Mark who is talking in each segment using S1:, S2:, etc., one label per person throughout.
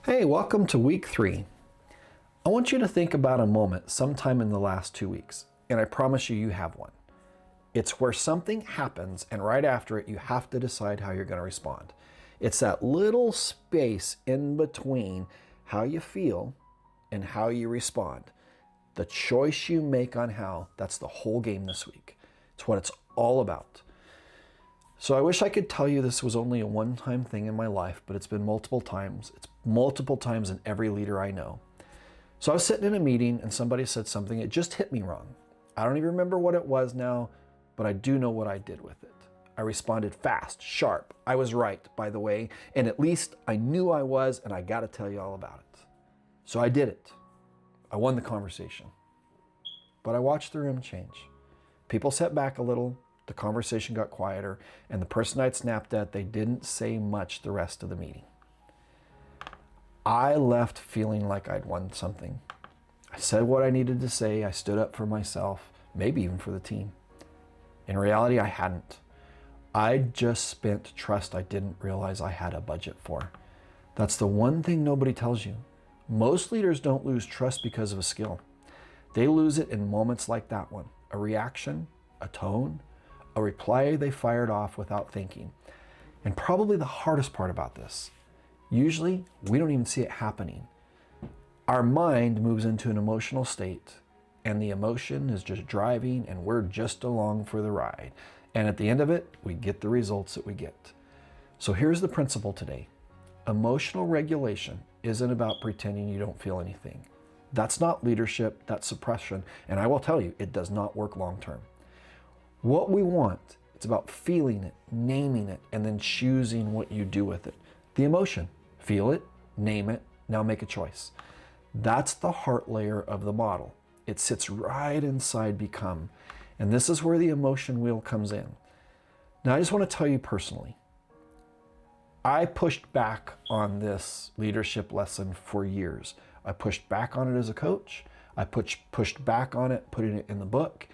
S1: Hey, welcome to week 3. I want you to think about a moment sometime in the last 2 weeks, and I promise you have one. It's where something happens, and right after it, you have to decide how you're going to respond. It's that little space in between how you feel and how you respond. The choice you make on how, that's the whole game this week. It's what it's all about. So I wish I could tell you this was only a one-time thing in my life, but it's been multiple times. It's multiple times in every leader I know. So I was sitting in a meeting and somebody said something. It just hit me wrong. I don't even remember what it was now, but I do know what I did with it. I responded fast, sharp. I was right, by the way, and at least I knew I was, and I got to tell you all about it. So I did it. I won the conversation. But I watched the room change. People sat back a little. The conversation got quieter, and the person I'd snapped at, they didn't say much the rest of the meeting. I left feeling like I'd won something. I said what I needed to say. I stood up for myself, maybe even for the team. In reality, I hadn't. I just spent trust I didn't realize I had a budget for. That's the one thing nobody tells you. Most leaders don't lose trust because of a skill. They lose it in moments like that one. A reaction, a tone, a reply they fired off without thinking. And probably the hardest part about this, usually we don't even see it happening. Our mind moves into an emotional state, and the emotion is just driving, and we're just along for the ride. And at the end of it, we get the results that we get. So here's the principle today. Emotional regulation isn't about pretending you don't feel anything. That's not leadership, that's suppression. And I will tell you, it does not work long term. What we want, it's about feeling it, naming it, and then choosing what you do with it. The emotion, feel it, name it, now make a choice. That's the heart layer of the model. It sits right inside become. And this is where the emotion wheel comes in. Now, I just want to tell you personally, I pushed back on this leadership lesson for years. I pushed back on it as a coach. I pushed back on it, putting it in the book.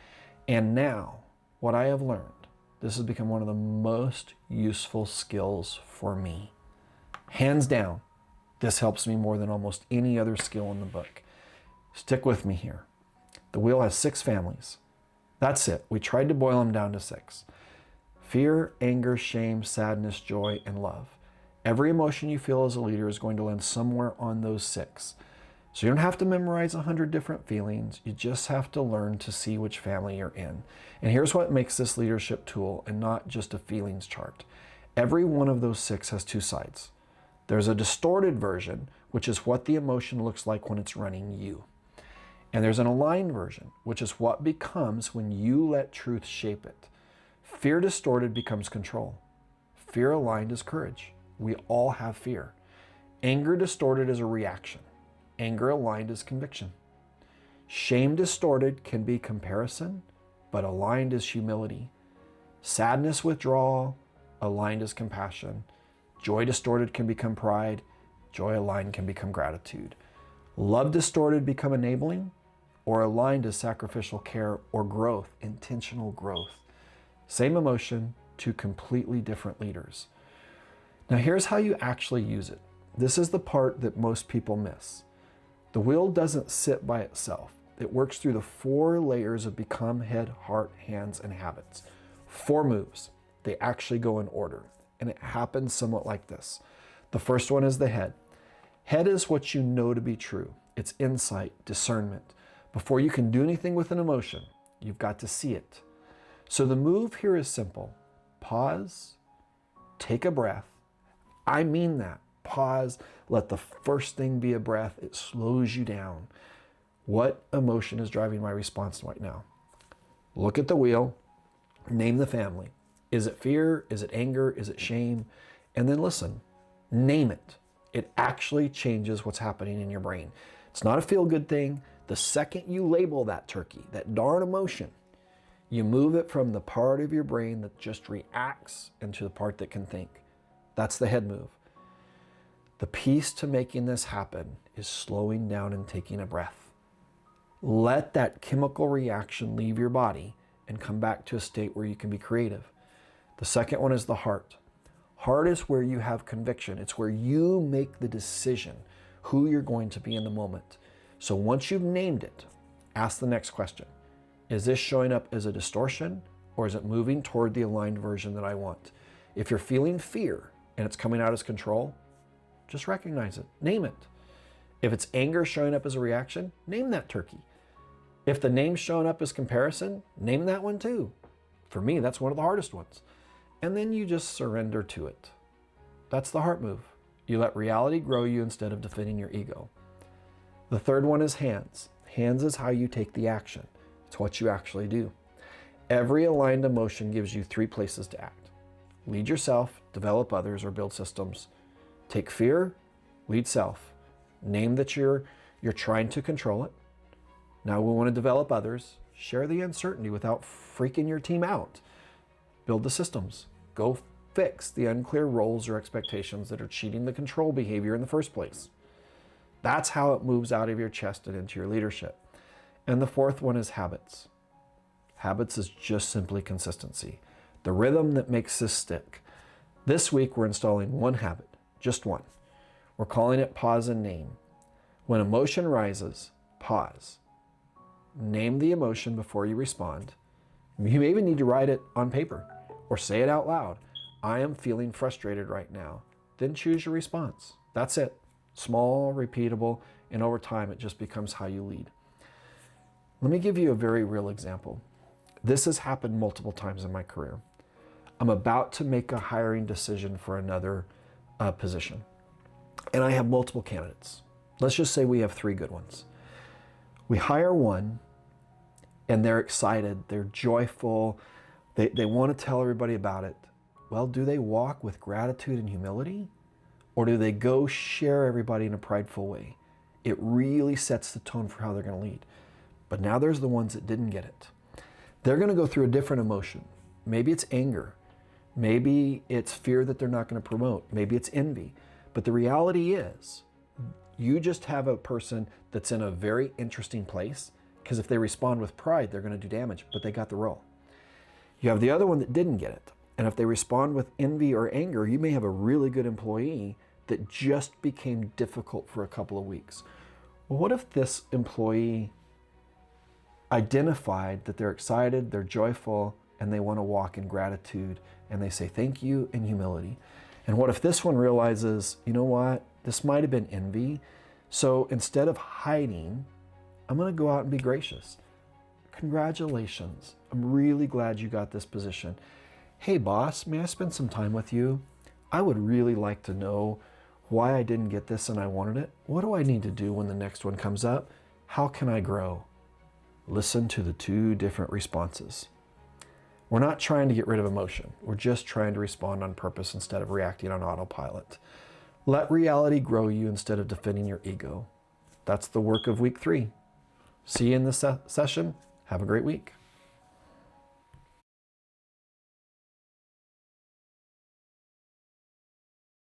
S1: And now, what I have learned, this has become one of the most useful skills for me. Hands down, this helps me more than almost any other skill in the book. Stick with me here. The wheel has 6 families. That's it. We tried to boil them down to 6. Fear, anger, shame, sadness, joy, and love. Every emotion you feel as a leader is going to land somewhere on those 6. So you don't have to memorize 100 different feelings. You just have to learn to see which family you're in. And here's what makes this leadership tool and not just a feelings chart. Every one of those 6 has 2 sides. There's a distorted version, which is what the emotion looks like when it's running you. And there's an aligned version, which is what becomes when you let truth shape it. Fear distorted becomes control. Fear aligned is courage. We all have fear. Anger distorted is a reaction. Anger aligned is conviction. Shame distorted can be comparison, but aligned is humility. Sadness withdrawal, aligned is compassion. Joy distorted can become pride. Joy aligned can become gratitude. Love distorted become enabling, or aligned is sacrificial care or growth, intentional growth. Same emotion, 2 completely different leaders. Now here's how you actually use it. This is the part that most people miss. The wheel doesn't sit by itself. It works through the 4 layers of become, head, heart, hands, and habits. 4 moves. They actually go in order. And it happens somewhat like this. The first one is the head. Head is what you know to be true. It's insight, discernment. Before you can do anything with an emotion, you've got to see it. So the move here is simple. Pause, take a breath. I mean that. Pause, let the first thing be a breath. It slows you down. What emotion is driving my response right now? Look at the wheel, name the family. Is it fear? Is it anger? Is it shame? And then listen, name it. It actually changes what's happening in your brain. It's not a feel-good thing. The second you label that turkey, that darn emotion, you move it from the part of your brain that just reacts into the part that can think. That's the head move. The piece to making this happen is slowing down and taking a breath. Let that chemical reaction leave your body and come back to a state where you can be creative. The second one is the heart. Heart is where you have conviction. It's where you make the decision, who you're going to be in the moment. So once you've named it, ask the next question. Is this showing up as a distortion, or is it moving toward the aligned version that I want? If you're feeling fear and it's coming out as control, just recognize it, name it. If it's anger showing up as a reaction, name that turkey. If the name's showing up as comparison, name that one too. For me, that's one of the hardest ones. And then you just surrender to it. That's the heart move. You let reality grow you instead of defending your ego. The third one is hands. Hands is how you take the action. It's what you actually do. Every aligned emotion gives you 3 places to act. Lead yourself, develop others, or build systems. Take fear, lead self. Name that you're trying to control it. Now we want to develop others. Share the uncertainty without freaking your team out. Build the systems. Go fix the unclear roles or expectations that are cheating the control behavior in the first place. That's how it moves out of your chest and into your leadership. And the fourth one is habits. Habits is just simply consistency. The rhythm that makes this stick. This week we're installing one habit, just one. We're calling it pause and name. When emotion rises, pause. Name the emotion before you respond. You may even need to write it on paper or say it out loud. I am feeling frustrated right now. Then choose your response. That's it. Small, repeatable, and over time it just becomes how you lead. Let me give you a very real example. This has happened multiple times in my career. I'm about to make a hiring decision for another position, and I have multiple candidates. Let's just say we have 3 good ones. We hire one, and they're excited, they're joyful, they want to tell everybody about it. Well, do they walk with gratitude and humility? Or do they go share everybody in a prideful way? It really sets the tone for how they're going to lead. But now there's the ones that didn't get it. They're going to go through a different emotion. Maybe it's anger. Maybe it's fear that they're not going to promote. Maybe it's envy. But the reality is, you just have a person that's in a very interesting place, because if they respond with pride, they're going to do damage, but they got the role. You have the other one that didn't get it. And if they respond with envy or anger, you may have a really good employee that just became difficult for a couple of weeks. Well, what if this employee identified that they're excited, they're joyful, and they want to walk in gratitude, and they say thank you and humility? And what if this one realizes, you know what, this might have been envy, so instead of hiding, I'm going to go out and be gracious. Congratulations. I'm really glad you got this position. Hey boss, may I spend some time with you? I would really like to know why I didn't get this and I wanted it. What do I need to do when the next one comes up? How can I grow? Listen to the 2 different responses. We're not trying to get rid of emotion. We're just trying to respond on purpose instead of reacting on autopilot. Let reality grow you instead of defending your ego. That's the work of week 3. See you in this session. Have a great week.